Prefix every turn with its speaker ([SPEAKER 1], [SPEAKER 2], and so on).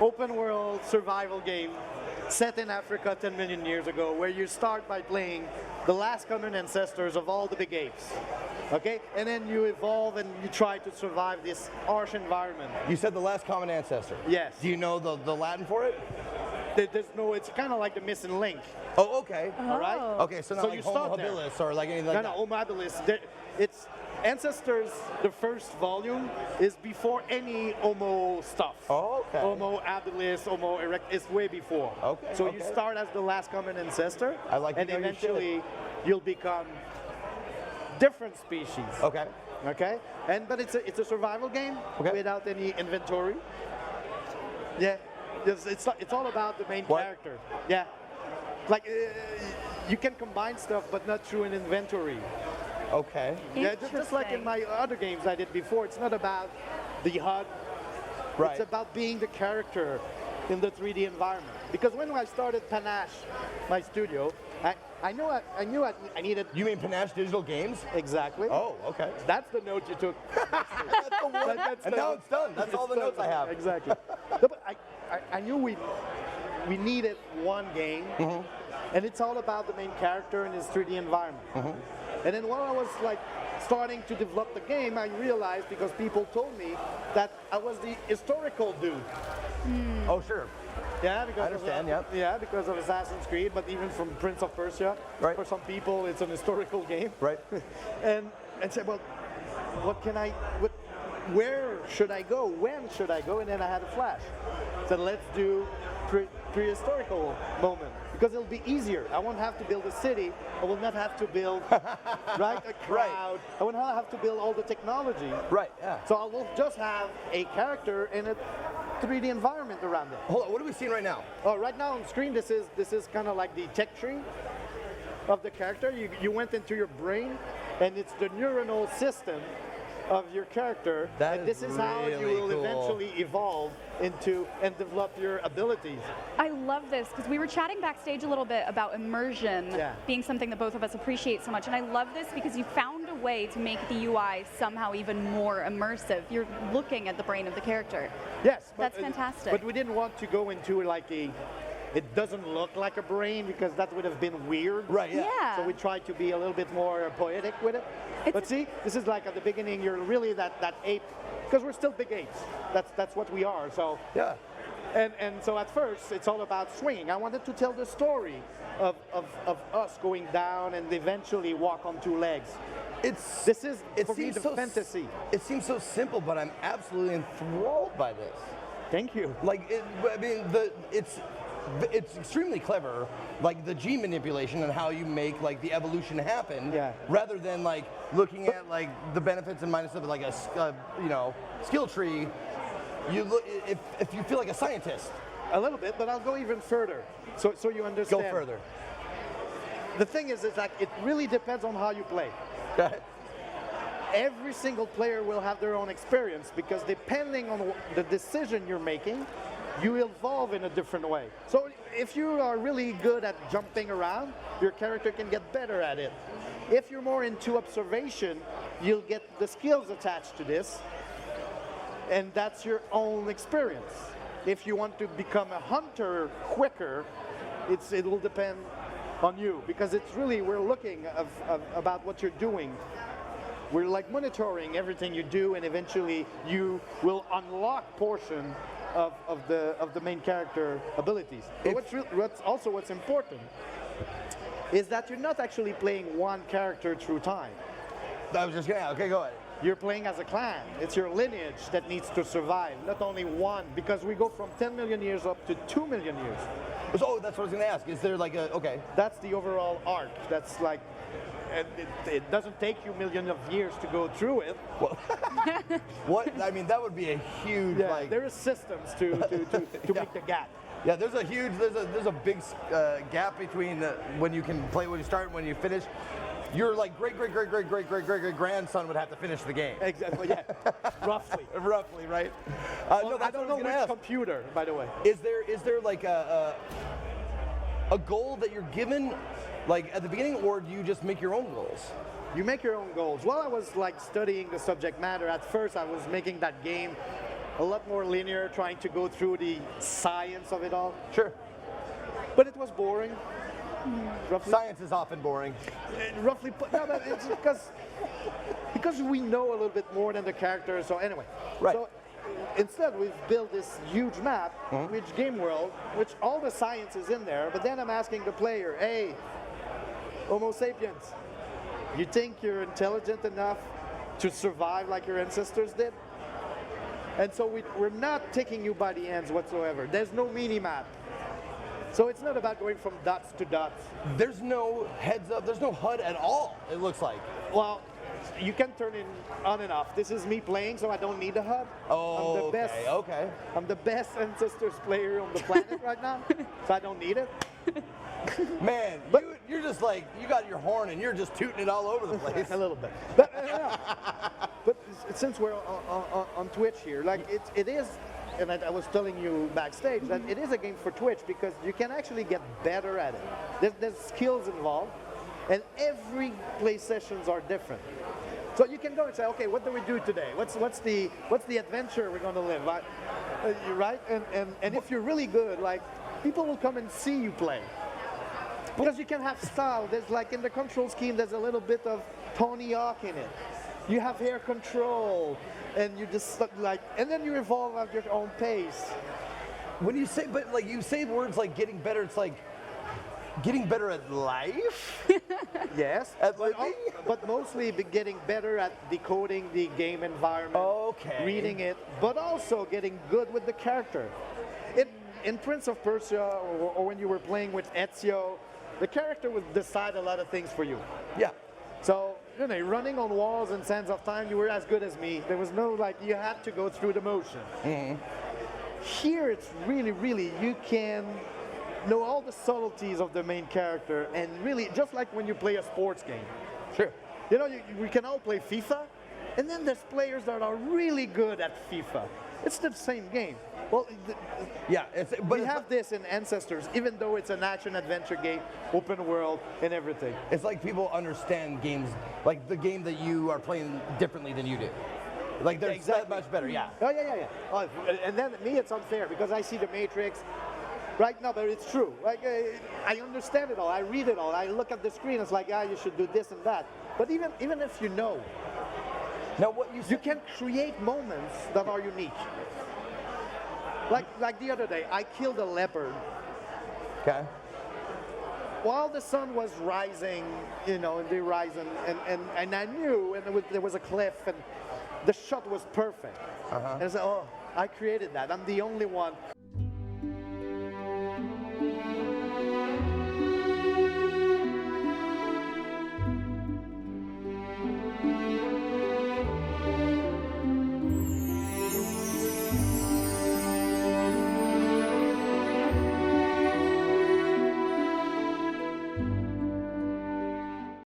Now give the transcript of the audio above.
[SPEAKER 1] open world survival game set in Africa 10 million years ago, where you start by playing the last common ancestors of all the big apes. Okay? And then you evolve and you try to survive this harsh environment.
[SPEAKER 2] You said the last common ancestor.
[SPEAKER 1] Yes.
[SPEAKER 2] Do you know the Latin for it?
[SPEAKER 1] There's no, it's kind of like the missing link.
[SPEAKER 2] Oh, okay.
[SPEAKER 1] All right?
[SPEAKER 2] Okay, so not
[SPEAKER 1] So
[SPEAKER 2] like
[SPEAKER 1] you
[SPEAKER 2] Homo
[SPEAKER 1] start there.
[SPEAKER 2] habilis or like anything like
[SPEAKER 1] No,
[SPEAKER 2] that.
[SPEAKER 1] Homo habilis. It's Ancestors, the first volume, is before any Homo stuff.
[SPEAKER 2] Oh, okay.
[SPEAKER 1] Homo habilis, Homo erectus, it's way before.
[SPEAKER 2] Okay,
[SPEAKER 1] So you
[SPEAKER 2] okay.
[SPEAKER 1] start as the last common ancestor,
[SPEAKER 2] I like to
[SPEAKER 1] and
[SPEAKER 2] know your
[SPEAKER 1] eventually you'll become different species.
[SPEAKER 2] Okay.
[SPEAKER 1] Okay? But it's a survival game
[SPEAKER 2] Okay.
[SPEAKER 1] without any inventory. Yeah. It's all about the main
[SPEAKER 2] What?
[SPEAKER 1] character. Yeah. Like you can combine stuff, but not through an inventory.
[SPEAKER 2] Okay.
[SPEAKER 1] Yeah, just like in my other games I did before, it's not about the HUD.
[SPEAKER 2] Right.
[SPEAKER 1] It's about being the character in the 3D environment. Because when I started Panache, my studio, I knew I needed.
[SPEAKER 2] You mean Panache Digital Games?
[SPEAKER 1] Exactly.
[SPEAKER 2] Oh, okay.
[SPEAKER 1] That's the note you took.
[SPEAKER 2] That's the one.
[SPEAKER 1] That's
[SPEAKER 2] And
[SPEAKER 1] the-
[SPEAKER 2] now it's done. That's all the
[SPEAKER 1] It's
[SPEAKER 2] notes I
[SPEAKER 1] done.
[SPEAKER 2] have.
[SPEAKER 1] Exactly. No, but I knew we needed one game, and it's all about the main character in his 3D environment. And then while I was like starting to develop the game, I realized, because people told me, that I was the historical dude.
[SPEAKER 2] Oh, sure.
[SPEAKER 1] Yeah, because
[SPEAKER 2] I understand,
[SPEAKER 1] of, yeah, because of Assassin's Creed, but even from Prince of Persia.
[SPEAKER 2] Right.
[SPEAKER 1] For some people, it's an historical game.
[SPEAKER 2] Right.
[SPEAKER 1] and said, well, where should I go? When should I go? And then I had a flash. Said, let's do prehistorical moment, because it'll be easier. I won't have to build a city. I will not have to build right a crowd. I won't have to build all the technology.
[SPEAKER 2] Right, yeah.
[SPEAKER 1] So I will just have a character in a 3D environment around it.
[SPEAKER 2] Hold on, what are we seeing right now?
[SPEAKER 1] Oh, right now on screen, this is kind of like the tech tree of the character. You went into your brain, and it's the neuronal system of your character.
[SPEAKER 2] That
[SPEAKER 1] and this
[SPEAKER 2] is
[SPEAKER 1] is how you
[SPEAKER 2] really
[SPEAKER 1] will
[SPEAKER 2] cool.
[SPEAKER 1] eventually evolve into and develop your abilities.
[SPEAKER 3] I love this because we were chatting backstage a little bit about immersion
[SPEAKER 1] Yeah.
[SPEAKER 3] being something that both of us appreciate so much, and I love this because you found a way to make the UI somehow even more immersive. You're looking at the brain of the character.
[SPEAKER 1] Yes,
[SPEAKER 3] That's fantastic.
[SPEAKER 1] But we didn't want to go into like it doesn't look like a brain, because that would have been weird.
[SPEAKER 2] Right, yeah.
[SPEAKER 3] Yeah.
[SPEAKER 1] So we tried to be a little bit more poetic with it. But see, this is like at the beginning, you're really that ape, because we're still big apes. That's what we are. So
[SPEAKER 2] Yeah.
[SPEAKER 1] and so at first, it's all about swinging. I wanted to tell the story of us going down and eventually walk on two legs. This is for me the fantasy.
[SPEAKER 2] It seems so simple, but I'm absolutely enthralled by this.
[SPEAKER 1] Thank you.
[SPEAKER 2] Like, it's extremely clever, like the G manipulation and how you make like the evolution happen,
[SPEAKER 1] Yeah.
[SPEAKER 2] rather than like looking at like the benefits and minuses of like a skill tree. You look if you feel like a scientist.
[SPEAKER 1] A little bit, but I'll go even further, so you understand.
[SPEAKER 2] Go further.
[SPEAKER 1] The thing is like it really depends on how you play. Every single player will have their own experience, because depending on the decision you're making, you evolve in a different way. So if you are really good at jumping around, your character can get better at it. If you're more into observation, you'll get the skills attached to this, and that's your own experience. If you want to become a hunter quicker, it will depend on you, because it's really, we're looking about what you're doing. We're like monitoring everything you do, and eventually you will unlock portion of the main character abilities. But what's important is that you're not actually playing one character through time.
[SPEAKER 2] I was just gonna. Okay, go ahead.
[SPEAKER 1] You're playing as a clan. It's your lineage that needs to survive, not only one, because we go from 10 million years up to 2 million years.
[SPEAKER 2] So that's what I was gonna ask. Is there like a
[SPEAKER 1] That's the overall arc. That's like, and it doesn't take you millions of years to go through it.
[SPEAKER 2] what? I mean, that would be a huge like.
[SPEAKER 1] There is systems to make the gap.
[SPEAKER 2] Yeah, there's a big gap between when you can play, when you start, and when you finish. Your like great grandson would have to finish the game.
[SPEAKER 1] Exactly. Yeah. Roughly.
[SPEAKER 2] Roughly, right?
[SPEAKER 1] Well,
[SPEAKER 2] No,
[SPEAKER 1] I
[SPEAKER 2] that's
[SPEAKER 1] don't
[SPEAKER 2] what
[SPEAKER 1] know
[SPEAKER 2] was gonna
[SPEAKER 1] which
[SPEAKER 2] ask.
[SPEAKER 1] computer, by the way.
[SPEAKER 2] Is there like a goal that you're given, like at the beginning, or do you just make your own goals?
[SPEAKER 1] You make your own goals. While I was like studying the subject matter, at first I was making that game a lot more linear, trying to go through the science of it all.
[SPEAKER 2] Sure.
[SPEAKER 1] But it was boring. Roughly,
[SPEAKER 2] Science is often boring.
[SPEAKER 1] roughly put, no, but it's because we know a little bit more than the characters. So anyway,
[SPEAKER 2] Right.
[SPEAKER 1] so instead we've built this huge map, which game world, which all the science is in there. But then I'm asking the player, hey, Homo sapiens, you think you're intelligent enough to survive like your ancestors did? And so we're not taking you by the hands whatsoever. There's no mini map. So it's not about going from dots to dots.
[SPEAKER 2] There's no heads up. There's no HUD at all. It looks like.
[SPEAKER 1] Well, you can turn it on and off. This is me playing, so I don't need a HUD.
[SPEAKER 2] Oh,
[SPEAKER 1] I'm the best.
[SPEAKER 2] Okay.
[SPEAKER 1] I'm the best ancestors player on the planet right now, so I don't need it.
[SPEAKER 2] Man, you're just like, you got your horn and you're just tooting it all over the place.
[SPEAKER 1] A little bit. But, but since we're on Twitch here, like it is, and I was telling you backstage that it is a game for Twitch because you can actually get better at it. There's skills involved, and every play sessions are different. So you can go and say, okay, what do we do today? What's the adventure we're going to live? Right? And if you're really good, like people will come and see you play. Because you can have style. There's like in the control scheme, there's a little bit of Tony Hawk in it. You have hair control, and you just like, and then you evolve at your own pace.
[SPEAKER 2] When you say, but like you say words like getting better, it's like getting better at life.
[SPEAKER 1] Yes,
[SPEAKER 2] At
[SPEAKER 1] but,
[SPEAKER 2] living?
[SPEAKER 1] but mostly getting better at decoding the game environment,
[SPEAKER 2] Okay.
[SPEAKER 1] reading it, but also getting good with the character. In Prince of Persia, or when you were playing with Ezio, the character would decide a lot of things for you.
[SPEAKER 2] Yeah.
[SPEAKER 1] So, you know, running on walls in Sands of Time, you were as good as me. There was no, like, you had to go through the motion. Here, it's really, you can know all the subtleties of the main character, and really, just like when you play a sports game.
[SPEAKER 2] Sure.
[SPEAKER 1] You know, we can all play FIFA, and then there's players that are really good at FIFA. It's the same game. Well,
[SPEAKER 2] Yeah.
[SPEAKER 1] we have this in Ancestors, even though it's an action-adventure game, open world, and everything.
[SPEAKER 2] It's like people understand games, like the game that you are playing differently than you do. Like they're that much better. Yeah.
[SPEAKER 1] Oh, yeah. Oh, and then me, it's unfair because I see the Matrix. Right now, but it's true. Like I understand it all. I read it all. I look at the screen. It's like, you should do this and that. But even if you know,
[SPEAKER 2] Now what you
[SPEAKER 1] you can create moments that are unique. Like the other day, I killed a leopard
[SPEAKER 2] Okay.
[SPEAKER 1] while the sun was rising, you know, in the horizon, and I knew, and there was a cliff, and the shot was perfect. And I said, oh, I created that. I'm the only one.